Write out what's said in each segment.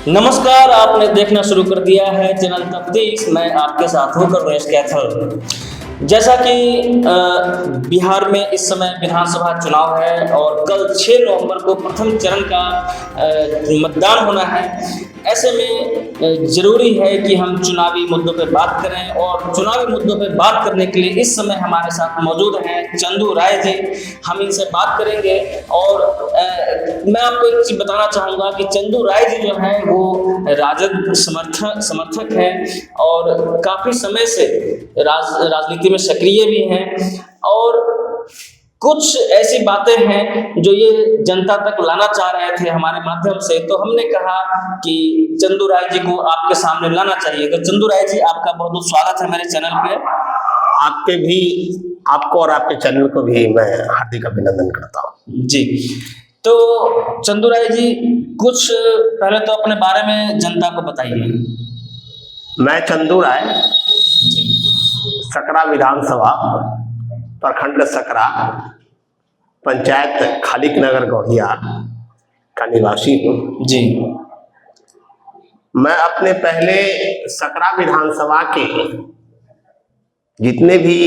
नमस्कार, आपने देखना शुरू कर दिया है चैनल तफ्तीश। मैं आपके साथ हूँ करुणेश कैथल। जैसा कि बिहार में इस समय विधानसभा चुनाव है और कल 6 नवंबर को प्रथम चरण का मतदान होना है। ऐसे में ज़रूरी है कि हम चुनावी मुद्दों पर बात करें और चुनावी मुद्दों पर बात करने के लिए इस समय हमारे साथ मौजूद हैं चंदू राय जी। हम इनसे बात करेंगे और मैं आपको एक चीज़ बताना चाहूँगा कि चंदू राय जी जो हैं वो राजद समर्थक हैं और काफ़ी समय से राजनीति में सक्रिय भी हैं और कुछ ऐसी बातें हैं जो ये जनता तक लाना चाह रहे थे हमारे माध्यम से, तो हमने कहा कि चंदू राय जी को आपके सामने लाना चाहिए। तो चंदू राय जी, आपका बहुत बहुत स्वागत है मेरे चैनल पे। आपको और आपके चैनल को भी मैं हार्दिक अभिनंदन करता हूँ जी। तो चंदू राय जी, कुछ पहले तो अपने बारे में जनता को बताइए। मैं चंदू राय जी। सकरा विधानसभा प्रखंड सकरा पंचायत खालिक नगर गौड़िया का निवासी हूँ जी। मैं अपने पहले सकरा विधानसभा के जितने भी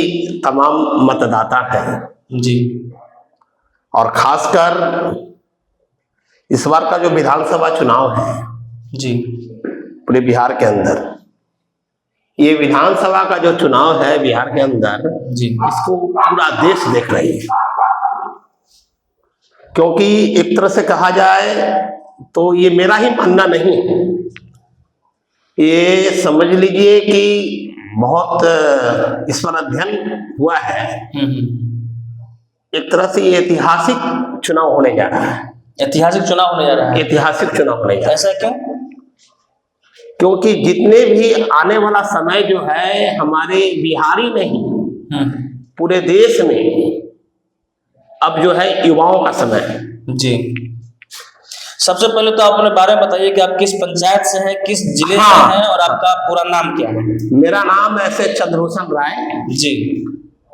तमाम मतदाता हैं जी और खासकर इस बार का जो विधानसभा चुनाव है जी पूरे बिहार के अंदर, ये विधानसभा का जो चुनाव है बिहार के अंदर जी, इसको पूरा देश देख रही है। क्योंकि एक तरह से कहा जाए तो ये मेरा ही मानना नहीं है, ये समझ लीजिए कि बहुत इस पर अध्ययन हुआ है। एक तरह से ये ऐतिहासिक चुनाव होने जा रहा है। ऐतिहासिक चुनाव होने जा रहा है। ऐतिहासिक चुनाव होने जा रहा है। ऐसा क्यों? क्योंकि जितने भी आने वाला समय जो है हमारे बिहार ही नहीं पूरे देश में अब जो है युवाओं का समय है। जी। सबसे पहले तो आप अपने बारे में बताइए कि आप किस पंचायत से हैं, किस जिले से हैं और आपका पूरा नाम क्या है? मेरा नाम ऐसे चंद्रभूषण राय जी।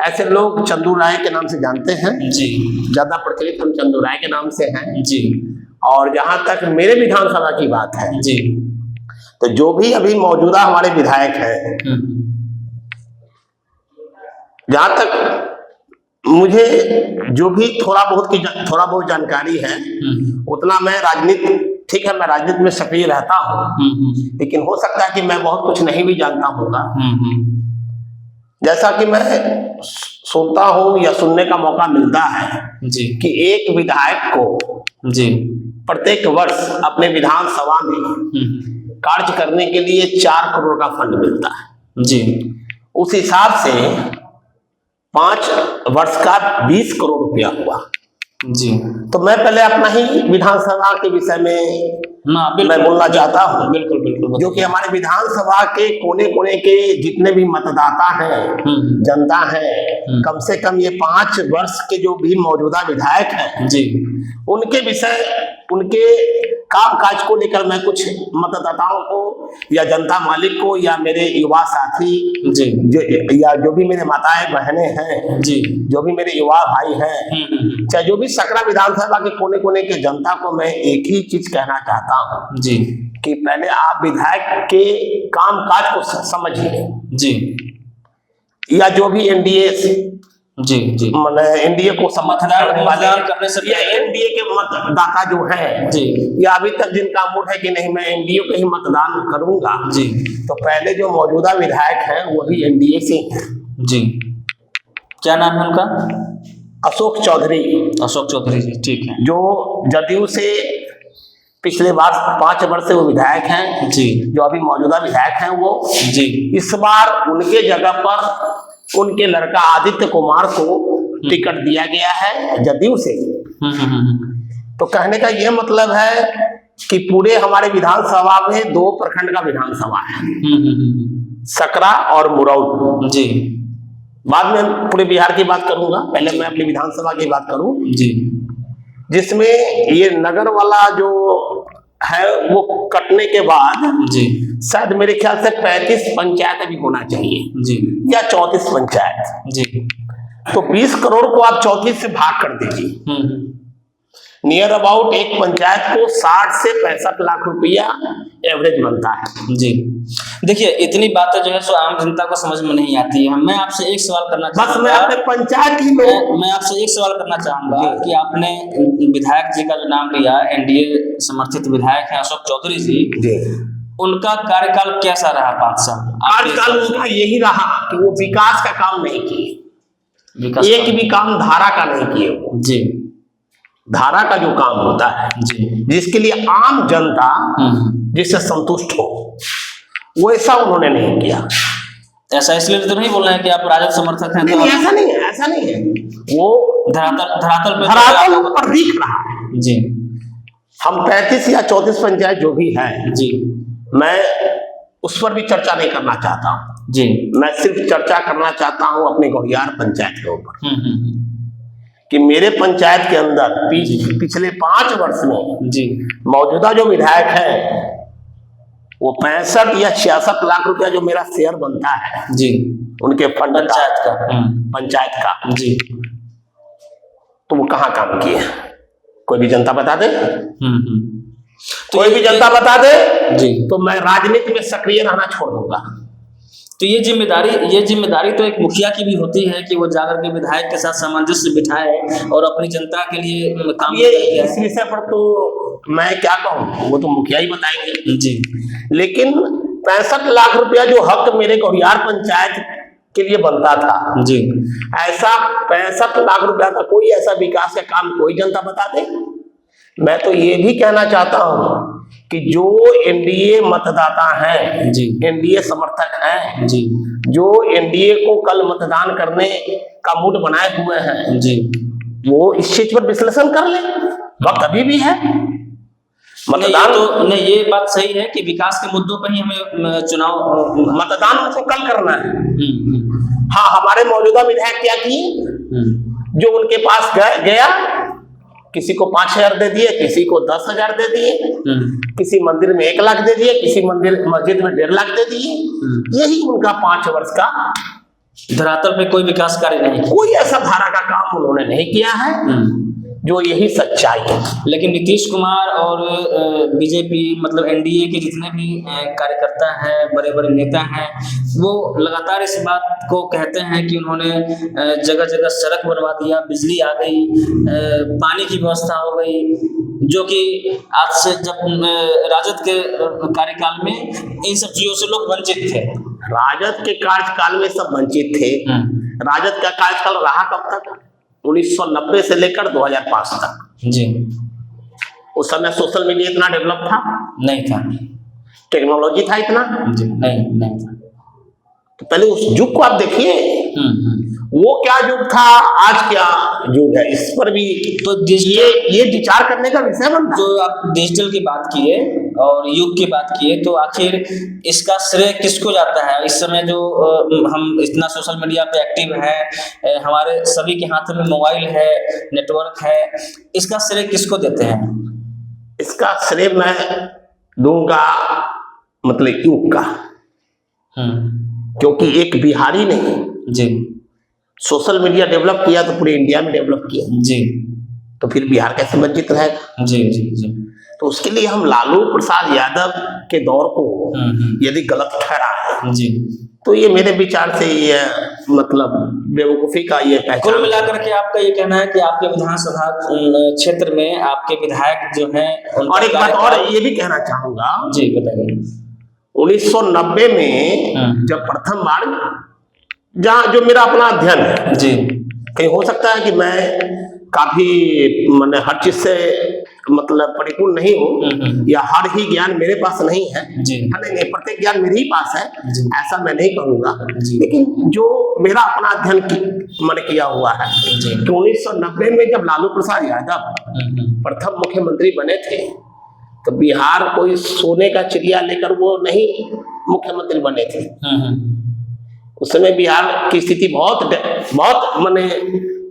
ऐसे लोग चंदू राय के नाम से जानते हैं जी। ज्यादा प्रचलित हम चंदू राय के नाम से हैं जी। और जहां तक मेरे विधानसभा की बात है जी, तो जो भी अभी मौजूदा हमारे विधायक हैं, जहां तक मुझे जो भी थोड़ा बहुत जानकारी है उतना मैं ठीक है मैं राजनीति में सक्रिय रहता हूँ, लेकिन हो सकता है कि मैं बहुत कुछ नहीं भी जानता होगा। जैसा कि मैं सुनता हूँ या सुनने का मौका मिलता है जी, कि एक विधायक को जी, प्रत्येक वर्ष अपने विधानसभा में कार्य करने के लिए 4 करोड़ का फंड मिलता है। जी। उस हिसाब से 5 वर्ष का 20 करोड़ रुपया हुआ। जी। तो मैं पहले अपना ही विधानसभा के विषय में मैं बोलना चाहता हूँ। बिल्कुल बिल्कुल। जो कि हमारे विधानसभा के कोने कोने के जितने भी मतदाता हैं, जनता है, कम से कम ये 5 वर्ष के जो भी मौजूदा विधायक हैं जी, उनके विषय उनके काम काज को लेकर मैं कुछ मतदाताओं को या जनता मालिक को या मेरे युवा साथी जी, जो भी मेरे माताएं बहनें हैं जी, जो भी मेरे युवा भाई हैं, चाहे जो भी सकरा विधानसभा के कोने कोने के जनता को मैं एक ही चीज कहना चाहता हूँ जी, कि पहले आप विधायक के काम काज को समझिए। जी, या जो भी एनडीए जी, जी, मतलब एनडीए को समर्थन करने से या एनडीए के मतदाता जो है जी, या अभी तक जिनका मूड है कि नहीं मैं एनडीए को ही मतदान करूंगा जी, तो पहले जो मौजूदा विधायक हैं वो भी एनडीए से हैं। जी। क्या नाम है उनका? अशोक चौधरी। अशोक चौधरी जी, ठीक है। जो जदयू से पिछले बार 5 वर्ष से वो विधायक हैं जी, जो अभी मौजूदा विधायक हैं वो जी, इस बार उनके जगह पर उनके लड़का आदित्य कुमार को टिकट दिया गया है जदयू से। तो कहने का यह मतलब है कि पूरे हमारे विधानसभा में 2 प्रखंड का विधानसभा है, सकरा और मुरौल जी। बाद में पूरे बिहार की बात करूंगा, पहले मैं अपनी विधानसभा की बात करूं जी, जिसमें ये नगर वाला जो है वो कटने के बाद जी शायद मेरे ख्याल से 35 पंचायत अभी होना चाहिए जी या 34 पंचायत जी। तो 20 करोड़ को आप 34 से भाग कर दीजिए, नियर अबाउट एक पंचायत को 60 से 65 लाख रुपया एवरेज बनता है। जी देखिए, इतनी बातें जो है सो आम जनता को समझ में नहीं आती है। मैं आपसे एक सवाल करना बस मैं चाहूंगा, अपने पंचायत की में मैं आपसे एक सवाल करना चाहूंगा कि आपने विधायक जी का जो नाम लिया, एनडीए समर्थित विधायक हैं अशोक चौधरी जी, उनका कार्यकाल कैसा रहा 5 साल? कार्यकाल उनका यही रहा कि वो विकास का काम नहीं किए, एक भी काम धारा का नहीं किए वो। जी, धारा का जो काम होता है जी, जिसके लिए आम जनता जिससे संतुष्ट हो, वो ऐसा उन्होंने नहीं किया। ऐसा इसलिए तो नहीं बोल रहे हैं कि आप राजद समर्थक हैं? नहीं, ऐसा नहीं है, ऐसा नहीं है। वो धरातल पर दिख रहा है। जी, हम 35 या 34 पंचायत जो भी है जी, मैं उस पर भी चर्चा नहीं करना चाहता हूँ जी, मैं सिर्फ चर्चा करना चाहता हूँ अपने गौरियार पंचायत के ऊपर कि मेरे पंचायत के अंदर पिछले 5 वर्ष में जी, मौजूदा जो विधायक है वो 65 या 66 लाख रुपया जो मेरा शेयर बनता है जी, उनके फंड पंचायत का जी, तो वो कहाँ काम किए? कोई भी जनता बता दे, तो कोई भी जनता बता दे जी, तो मैं राजनीति में सक्रिय रहना छोड़ दूंगा। तो ये जिम्मेदारी तो एक मुखिया की भी होती है कि वो जाकर के विधायक के साथ सामंजस्य बिठाए और अपनी जनता के लिए काम ये इस विषय पर तो मैं क्या कहूँ, वो तो मुखिया ही बताएंगे जी। लेकिन 65 लाख रुपया जो हक मेरे गौरियार पंचायत के लिए बनता था जी, ऐसा 65 लाख रुपया का कोई ऐसा विकास का काम कोई जनता बता दे। मैं तो ये भी कहना चाहता हूँ कि जो एनडीए मतदाता हैं जी, एनडीए समर्थक हैं जी, जो एनडीए को कल मतदान करने का मूड बनाए हुए हैं जी, वो इस चीज पर विश्लेषण कर ले, वक्त अभी भी है। मतदान नहीं, ये बात सही है कि विकास के मुद्दों पर ही हमें चुनाव मतदान हमको कल करना है। हाँ, हमारे मौजूदा विधायक क्या किए, जो उनके पास गया किसी को 5,000 दे दिए, किसी को 10,000 दे दिए, किसी मंदिर में 1 लाख दे दिए, किसी मस्जिद में 1.5 लाख दे दिए। यही उनका 5 वर्ष का धरातल पे कोई विकास कार्य नहीं किया, कोई ऐसा धारा का काम उन्होंने नहीं किया है, जो यही सच्चाई है। लेकिन नीतीश कुमार और बीजेपी मतलब एनडीए के जितने भी कार्यकर्ता हैं, बड़े बड़े नेता हैं, वो लगातार इस बात को कहते हैं कि उन्होंने जगह जगह सड़क बनवा दिया, बिजली आ गई, पानी की व्यवस्था हो गई, जो कि आज से जब राजद के कार्यकाल में इन सब चीजों से लोग वंचित थे। राजद के कार्यकाल में सब वंचित थे। राजद का कार्यकाल रहा कब तक? 1990 से लेकर 2005 तक जी। उस समय सोशल मीडिया इतना डेवलप था नहीं था, टेक्नोलॉजी था इतना जी, नहीं था। तो पहले उस युग को आप देखिए, वो क्या युग था, आज क्या युग है, इस पर भी तो ये विचार करने का विषय बनता है। जो आप डिजिटल की बात किए और युग की बात किए, तो आखिर इसका श्रेय किसको जाता है? इस समय जो हम इतना सोशल मीडिया पे एक्टिव है, हमारे सभी के हाथ में मोबाइल है, नेटवर्क है, इसका श्रेय किसको देते हैं? इसका श्रेय मैं दूंगा मतलब युग का, क्योंकि एक बिहारी ने जी सोशल मीडिया डेवलप किया तो पूरे इंडिया में डेवलप किया जी, तो फिर बिहार कैसे वंचित रहेगा? जी जी जी। तो उसके लिए हम लालू प्रसाद यादव के दौर को यदि गलत ठहरा है जी, तो ये मेरे विचार से ये मतलब बेवकूफी का ये पहचान। कुल मिलाकर के आपका ये कहना है कि आपके विधानसभा क्षेत्र में आपके विधायक जो हैं, और एक बात और ये भी कहना चाहूंगा जी, बताइए। 1990 में जब प्रथम बार जहाँ जो मेरा अपना अध्ययन है जी, कहीं हो सकता है कि मैं काफी मैंने हर चीज से मतलब परिपूर्ण नहीं हूँ या हर ही ज्ञान मेरे पास नहीं है जी, नहीं, प्रत्येक ज्ञान मेरे ही पास है, ऐसा मैं नहीं कहूँगा, जी। लेकिन जो मेरा अपना अध्ययन मैंने किया हुआ है जी। कि 1990 में जब लालू प्रसाद यादव प्रथम मुख्यमंत्री बने थे तो बिहार कोई सोने का चिड़िया लेकर वो नहीं मुख्यमंत्री बने थे। उस समय बिहार की स्थिति बहुत माने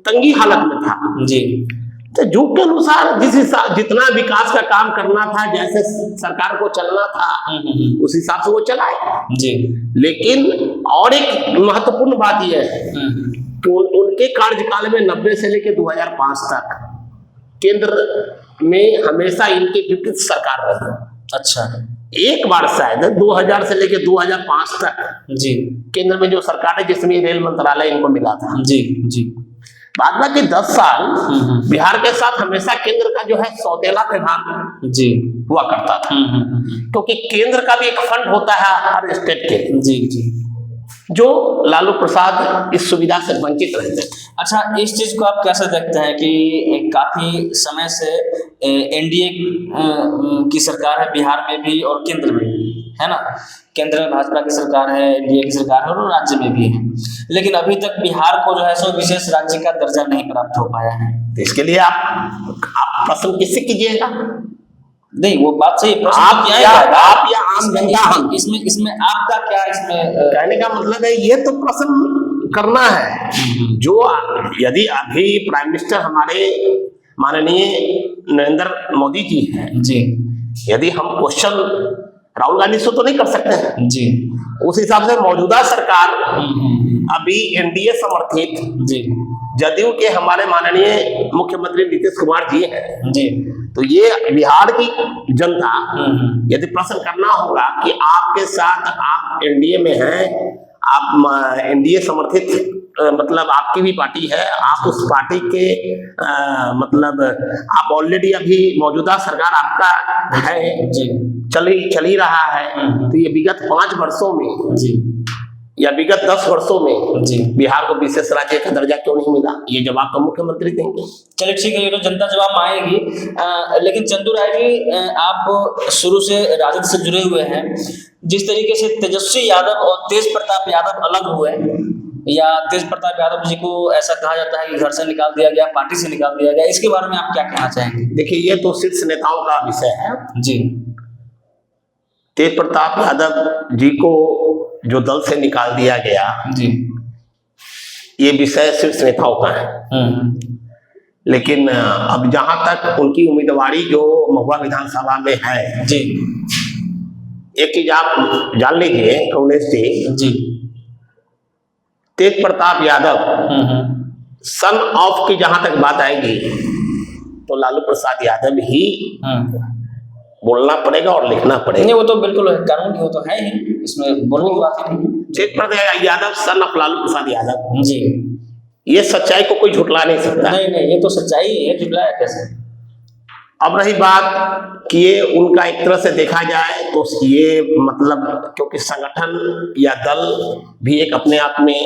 तंगी हालत में था जी। तो युग के अनुसार जितना विकास का काम करना था, जैसे सरकार को चलना था, उस हिसाब से वो चलाए जी। लेकिन और एक महत्वपूर्ण बात यह है कि उनके कार्यकाल में 90 से लेकर 2005 तक केंद्र में हमेशा इनकी विपरीत सरकार रही। अच्छा। एक बार शायद 2000 से लेकर 2005 तक जी केंद्र में जो सरकार है जिसमें रेल मंत्रालय इनको मिला था। जी जी। बाद में के 10 साल बिहार के साथ हमेशा केंद्र का जो है सौतेला विभाग जी हुआ करता था, क्योंकि केंद्र का भी एक फंड होता है हर स्टेट के, जी जी, जो लालू प्रसाद इस सुविधा से वंचित रहते थे। अच्छा, इस चीज को आप कैसे देखते हैं कि काफी समय से एनडीए की सरकार है बिहार में भी और केंद्र में भी, है ना? केंद्र में भाजपा की सरकार है, एनडीए की सरकार है और राज्य में भी है, लेकिन अभी तक बिहार को जो है सो विशेष राज्य का दर्जा नहीं प्राप्त हो पाया है। तो इसके लिए आप प्रश्न किससे कीजिएगा? नहीं, वो बात सही है, आप या आम जनता हम, इसमें आपका क्या, इसमें कहने का मतलब है ये तो प्रश्न करना है। जो यदि अभी प्राइम मिनिस्टर हमारे माननीय नरेंद्र मोदी जी हैं जी, यदि हम क्वेश्चन राहुल गांधी से तो नहीं कर सकते हैं जी, उस हिसाब से मौजूदा सरकार अभी एनडीए समर्थित जी, जदयू के हमारे माननीय मुख्यमंत्री नीतीश कुमार जी हैं जी, तो ये बिहार की जनता यदि प्रश्न करना होगा कि आपके साथ आप एनडीए में हैं, आप एनडीए समर्थित मतलब आपकी भी पार्टी है, आप उस पार्टी के मतलब आप ऑलरेडी अभी मौजूदा सरकार आपका है, जी, चल ही रहा है, तो ये विगत 5 वर्षों में जी, या विगत 10 वर्षों में जी, बिहार को विशेष राज्य का दर्जा क्यों नहीं मिला? ये जवाब तो मुख्यमंत्री देंगे। चलिए ठीक है, ये तो जनता जवाब आएगी। लेकिन चंदू राय जी, आप शुरू से राजद से जुड़े हुए हैं, जिस तरीके से तेजस्वी यादव और तेज प्रताप यादव अलग हुए, या तेज प्रताप यादव जी को ऐसा कहा जाता है कि घर से निकाल दिया गया, पार्टी से निकाल दिया गया, इसके बारे में आप क्या कहना चाहेंगे? देखिए, ये तो शीर्ष नेताओं का विषय है जी। तेज प्रताप यादव जी को जो दल से निकाल दिया गया जी, ये विषय शीर्ष नेताओं का है, लेकिन अब जहां तक उनकी उम्मीदवारी जो महुआ विधानसभा में है, जी, एक चीज आप जान लीजिए कमलेश जी, तेज प्रताप यादव सन ऑफ की जहां तक बात आएगी तो लालू प्रसाद यादव ही बोलना पड़ेगा और लिखना पड़ेगा। नहीं, वो तो बिल्कुल कानून वो तो है ही, इसमें बोलने की बात ही नहीं। तेज प्रताप यादव सन ऑफ लालू प्रसाद यादव, जी, ये सच्चाई को कोई झुटला नहीं सकता। नहीं नहीं, ये तो सच्चाई है, झुटलाया कैसे? अब रही बात कि ये उनका एक तरह से देखा जाए तो ये मतलब क्योंकि संगठन या दल भी एक अपने आप में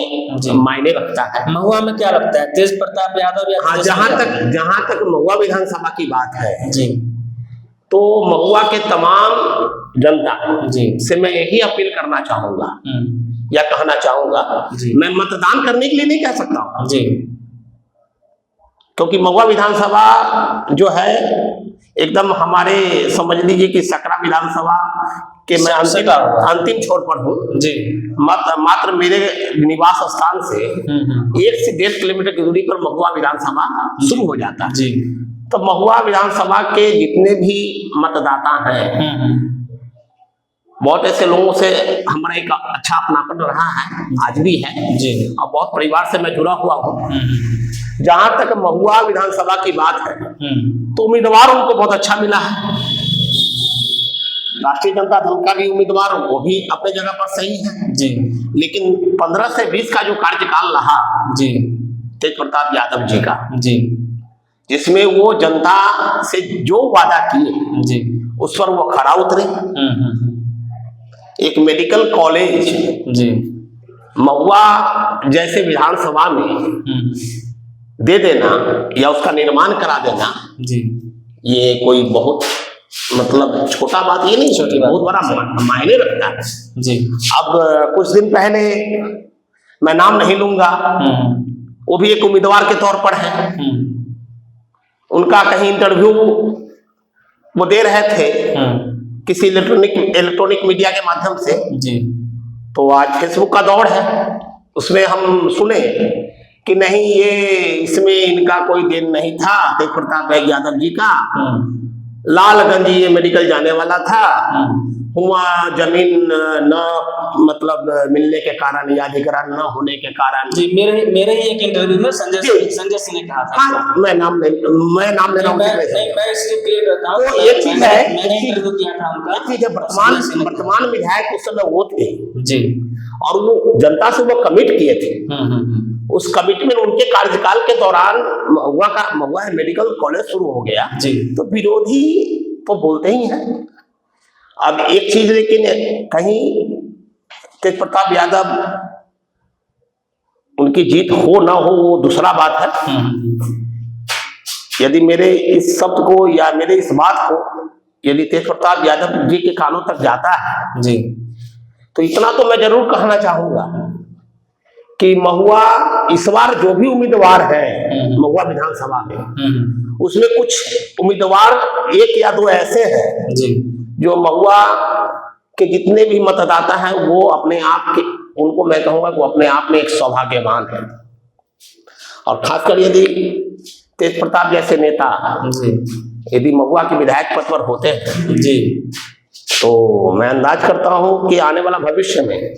मायने रखता है। महुआ में क्या लगता है, तेज प्रताप यादव या हाँ, जहां तक महुआ विधानसभा की बात है जी, तो महुआ के तमाम जनता जी से मैं यही अपील करना चाहूंगा या कहना चाहूंगा, मैं मतदान करने के लिए नहीं कह सकता हूं जी, क्योंकि महुआ विधानसभा जो है एकदम हमारे समझ लीजिए कि सकरा विधानसभा के मैं अंतिम छोर पर हूँ जी। मात्र मेरे निवास स्थान से 1 से 1.5 किलोमीटर की दूरी पर महुआ विधानसभा शुरू हो जाता है जी। तो महुआ विधानसभा के जितने भी मतदाता हैं, बहुत ऐसे लोगों से हमारा एक अच्छा अपनापन रहा है, आज भी है जी, और बहुत परिवार से मैं जुड़ा हुआ हूँ। जहां तक महुआ विधानसभा की बात है तो उम्मीदवार उनको बहुत अच्छा मिला है। राष्ट्रीय जनता दल का भी उम्मीदवार वो भी अपने जगह पर सही है जी, लेकिन 15 से 20 का जो कार्यकाल रहा जी तेज प्रताप यादव जी का जी, जिसमें वो जनता से जो वादा किए जी उस पर वो खरा उतरे। एक मेडिकल कॉलेज जी महुआ जैसे विधानसभा में दे देना या उसका निर्माण करा देना जी, ये कोई बहुत मतलब छोटा बात ये नहीं, छोटी बात, बहुत बड़ा मायने रखता है जी। अब कुछ दिन पहले, मैं नाम नहीं लूंगा, वो भी एक उम्मीदवार के तौर पर है, उनका कहीं इंटरव्यू वो दे रहे थे किसी इलेक्ट्रॉनिक मीडिया के माध्यम से जी, तो आज फेसबुक का दौर है, उसमें हम सुने कि नहीं ये इसमें इनका कोई देन नहीं था, तेज प्रताप यादव जी का, लालगंज ये मेडिकल जाने वाला था, वहाँ जमीन न मतलब मिलने के कारण या अधिग्रहण न होने के कारण। जी, मेरे ही एक इंटरव्यू में संजय सिंह ने कहा था। हाँ, मैं नाम ले रहा हूँ। मैं इसलिए क्लियर करता हूँ। तो ये चीज है, मैंने इंटरव्यू किया था उनका। एक चीज है, वर्तमान विधायक उस समय वो थे जी, और वो जनता से वो कमिट किए थे। उस कमिटमेंट उनके कार्यकाल के दौरान महुआ मेडिकल कॉलेज शुरू हो गया जी। तो विरोधी तो बोलते ही हैं। अब एक चीज लेकिन कहीं तेज प्रताप यादव उनकी जीत हो ना हो वो दूसरा बात है। यदि मेरे इस शब्द को या मेरे इस बात को यदि तेज प्रताप यादव जी के कानों तक जाता है जी, तो इतना तो मैं जरूर कहना चाहूंगा कि महुआ इस बार जो भी उम्मीदवार है महुआ विधानसभा में, उसमें कुछ उम्मीदवार एक या दो ऐसे हैं जी, जो महुआ के जितने भी मतदाता हैं वो अपने आप के, उनको मैं कहूंगा वो अपने आप में एक सौभाग्यवान है। और खासकर यदि तेज प्रताप जैसे नेता यदि महुआ के विधायक पद पर होते हैं जी, तो मैं अंदाज करता हूं कि आने वाला भविष्य में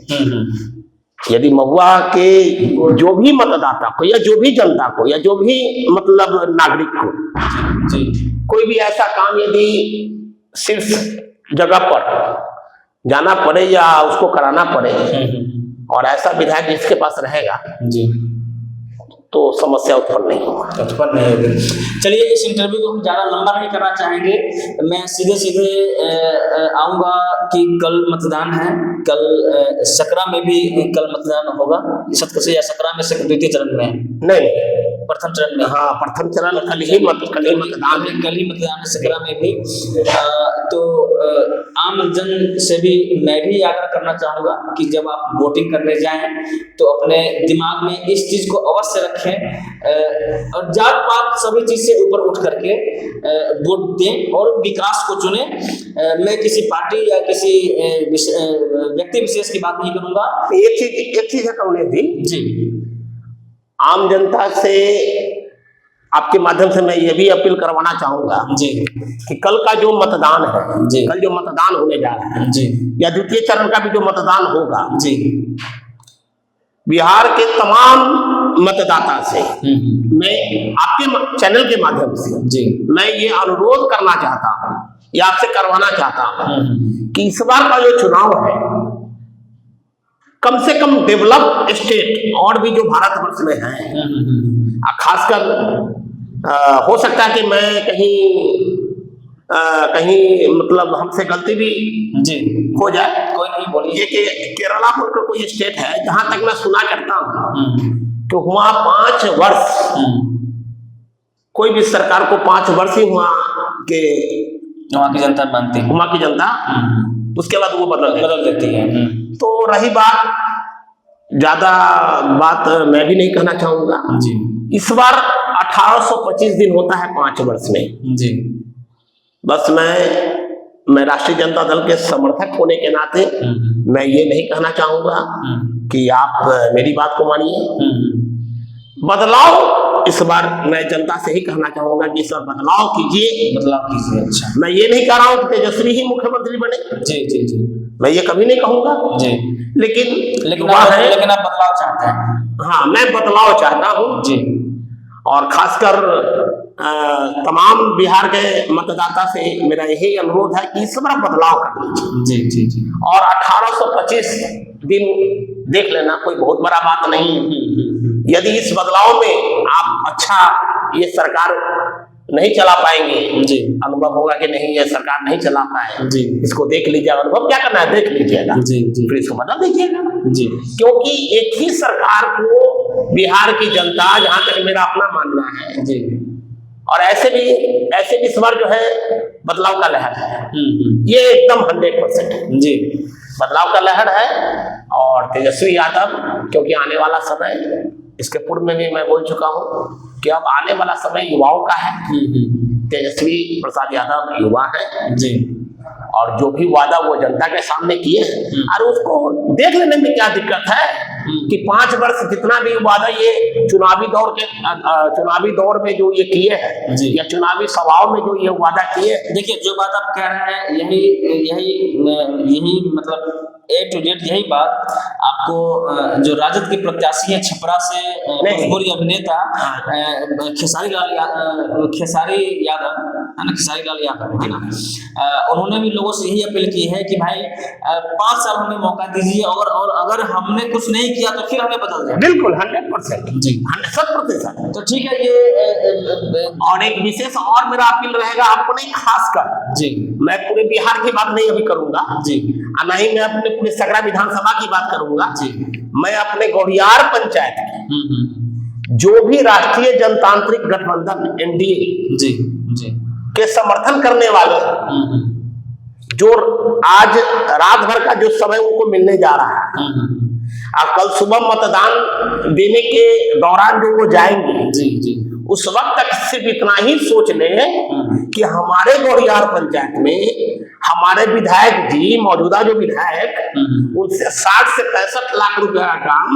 यदि महुआ के जो भी मतदाता को या जो भी जनता को या जो भी मतलब नागरिक को जी, कोई भी ऐसा काम यदि सिर्फ जगह पर जाना पड़े या उसको कराना पड़े और ऐसा विधायक जिसके पास रहेगा जी, तो समस्या उत्पन्न नहीं होगा। उत्पन्न नहीं होगी। चलिए, इस इंटरव्यू को हम ज़्यादा लंबा नहीं करना चाहेंगे। मैं सीधे आऊँगा कि कल मतदान है, कल सकरा में भी कल मतदान होगा। सतकसी या सकरा में से द्वितीय चरण में? नहीं, प्रथम चरण में। हाँ, प्रथम चरण कल ही मतदान है। कल ही मतदान है सकरा में भी। तो आम जन से भी मैं भी आग्रह करना चाहूँगा कि जब आप वोटिंग करने जाएं तो अपने दिमाग में इस चीज़ को अवश्य रखें और जात पात सभी चीज से ऊपर उठ करके वोट दें और विकास को चुने। मैं किसी पार्टी या किसी व्यक्ति विशेष की बात नहीं करूंगा। एक चीज है कमलेश जी, आम जनता से आपके माध्यम से मैं ये भी अपील करवाना चाहूंगा जी कि कल का जो मतदान है जी, कल जो मतदान होने जा रहा है जी, या द्वितीय चरण का भी जो मतदान होगा जी, बिहार के तमाम मतदाता से मैं आपके चैनल के माध्यम से जी मैं ये अनुरोध करना चाहता हूँ या आपसे करवाना चाहता हूँ कि इस बार का जो चुनाव है कम से कम डेवलप स्टेट और भी जो भारतवर्ष में है, खासकर हो सकता है कि मैं कहीं मतलब हमसे गलती भी जी हो जाए, कोई नहीं बोलिए कि केरला का कोई स्टेट है जहां तक मैं सुना करता हूँ तो वहाँ 5 वर्ष कोई भी सरकार को 5 वर्ष ही वहाँ की जनता मानती है, वहाँ की जनता उसके बाद वो बदल देती है। तो रही बात, ज्यादा बात मैं भी नहीं कहना चाहूंगा जी। इस बार 1825 दिन होता है 5 वर्ष में जी। बस मैं राष्ट्रीय जनता दल के समर्थक होने के नाते मैं ये नहीं कहना चाहूंगा कि आप मेरी बात को मानिए। बदलाव इस बार मैं जनता से ही कहना चाहूंगा कि इस बार बदलाव कीजिए। अच्छा, मैं ये नहीं कह रहा हूँ कि तेजस्वी ही मुख्यमंत्री बने जी जी जी, मैं ये कभी नहीं कहूंगा जी, लेकिन आप बदलाव चाहते हैं। हाँ, मैं बदलाव चाहता हूँ जी, और खासकर तमाम बिहार के मतदाता से मेरा यही अनुरोध है कि इस बार बदलाव कर लीजिए जी जी जी। और 1825 दिन देख लेना, कोई बहुत बड़ा बात नहीं। यदि इस बदलाव में आप अच्छा ये सरकार नहीं चला पाएंगे जी, अनुभव होगा कि नहीं ये सरकार नहीं चला पाए जी, इसको देख लीजिए, अनुभव क्या करना है देख लीजिएगा जी जी, फिर इसको बदल दीजिएगा जी, क्योंकि एक ही सरकार को बिहार की जनता, जहां तक मेरा अपना मानना है जी, और ऐसे भी इस बार जो है बदलाव का लहर है, ये एकदम 100% जी बदलाव का लहर है। और तेजस्वी यादव, क्योंकि आने वाला समय, इसके पूर्व में भी मैं बोल चुका हूँ कि अब आने वाला समय युवाओं का है। तेजस्वी प्रसाद यादव युवा है जी, और जो भी वादा वो जनता के सामने किए हैं, और उसको देख लेने में क्या दिक्कत है। कि 5 वर्ष जितना भी वादा ये चुनावी दौर में जो ये किए हैं जी। या चुनावी सभाओं में जो ये वादा किए हैं, देखिए जो बात आप कह रहे हैं यही मतलब A to Z यही बात आपको जो राजद के प्रत्याशी हैं छपरा से भोजपुरी अभिनेता खेसारी लाल यादव है ना, खेसारी लाल यादव है ना, उन्होंने भी लोगों से यही अपील की है कि भाई 5 साल हमें मौका दीजिए और अगर हमने कुछ नहीं किया तो फिर हमें बदल जाए। बिल्कुल 100% जी 100%। तो ठीक है ये और एक विशेष और मेरा अपील रहेगा आपको, नहीं खासकर जी मैं पूरे बिहार की बात नहीं अभी करूंगा जी और नहीं मैं अपने पूरे सकरा विधानसभा की बात करूंगा जी मैं अपने गौरियार पंचायत की जो भी राष्ट्रीय जनतांत्रिक गठबंधन NDA जी जी के समर्थन करने वाले जो आज रात भर का जो समय उनको मिलने जा रहा है और कल सुबह मतदान देने के दौरान जो वो जाएंगे जी जी उस वक्त तक सिर्फ इतना ही सोच लें कि हमारे गौरियार पंचायत में हमारे विधायक जी मौजूदा जो विधायक उनसे 60 से 65 लाख रुपए का काम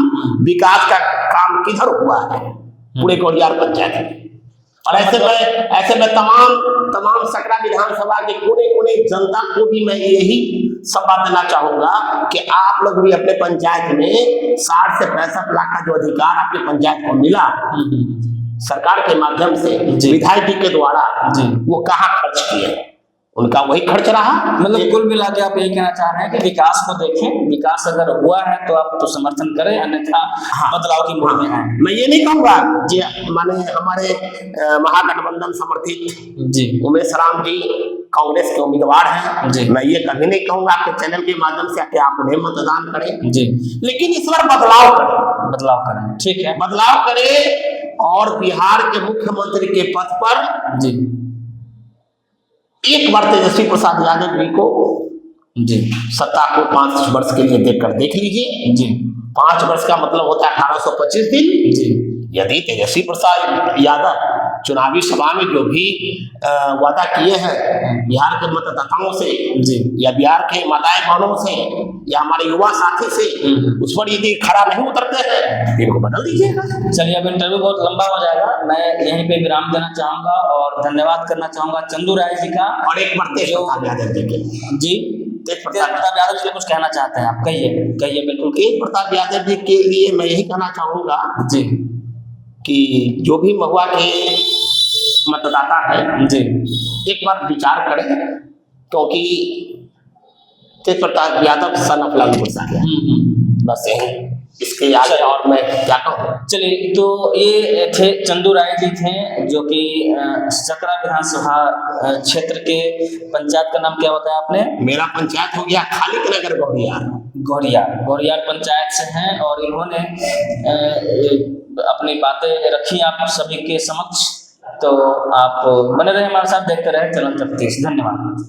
विकास का काम किधर हुआ है पूरे गौरियार पंचायत में। और ऐसे में तमाम सकरा विधानसभा के कोने कोने जनता को भी मैं यही संवाद देना चाहूंगा कि आप लोग भी अपने पंचायत में 60 से 65 लाख का जो अधिकार आपके पंचायत को मिला सरकार के माध्यम से विधायक जी के द्वारा वो कहाँ खर्च किए, उनका वही खर्च रहा। मतलब कुल मिला के आप यही कहना चाह रहे हैं कि विकास को देखें, विकास अगर हुआ है तो आप तो समर्थन करें, अन्यथा बदलाव की मोड़ में आए। मैं ये नहीं कहूंगा जी माने हमारे महागठबंधन समर्थित जी उमेश राम जी कांग्रेस के उम्मीदवार हैं, मैं ये कभी नहीं कहूंगा आपके चैनल के माध्यम से कि आप उन्हें मतदान करें जी, लेकिन इस बार बदलाव करें, ठीक है, बदलाव करें और बिहार के मुख्यमंत्री के पद पर जी एक बार तेजस्वी प्रसाद यादव जी को जी सत्ता को 5 वर्ष के लिए देख लीजिए जी। 5 वर्ष का मतलब होता है 1825 दिन जी। यदि तेजस्वी प्रसाद यादव चुनावी सभा में जो भी वादा किए हैं बिहार के मतदाताओं से जी या बिहार के माताएं बहनों से या हमारे युवा साथी से उस पर यदि खरा नहीं उतरते हैं इनको बदल दीजिएगा। चलिए अब इंटरव्यू बहुत लंबा हो जाएगा, मैं यहीं पे विराम देना चाहूंगा और धन्यवाद करना चाहूंगा चंदू राय जी का और एक बार तेज प्रताप यादव जी के जी तेज प्रताप यादव जी कुछ कहना चाहते हैं आप, कहिए बिल्कुल। तेज प्रताप यादव जी के लिए मैं यही कहना चाहूंगा जी कि जो भी महुआ के मतदाता है जी एक बार विचार करें, क्योंकि तेज प्रताप यादव सन ऑफ लालू प्रसाद है, बस यही इसके आगे और मैं क्या कहूँ। चलिए तो ये थे चंदू राय जी थे जो कि सकरा विधानसभा क्षेत्र के पंचायत का नाम क्या बताया आपने? मेरा पंचायत हो गया खालिक नगर गौरियार पंचायत से हैं और इन्होंने अपनी बातें रखी आप सभी के समक्ष। तो आप बने रहे हमारे साथ, देखते रहे चलन 36। धन्यवाद।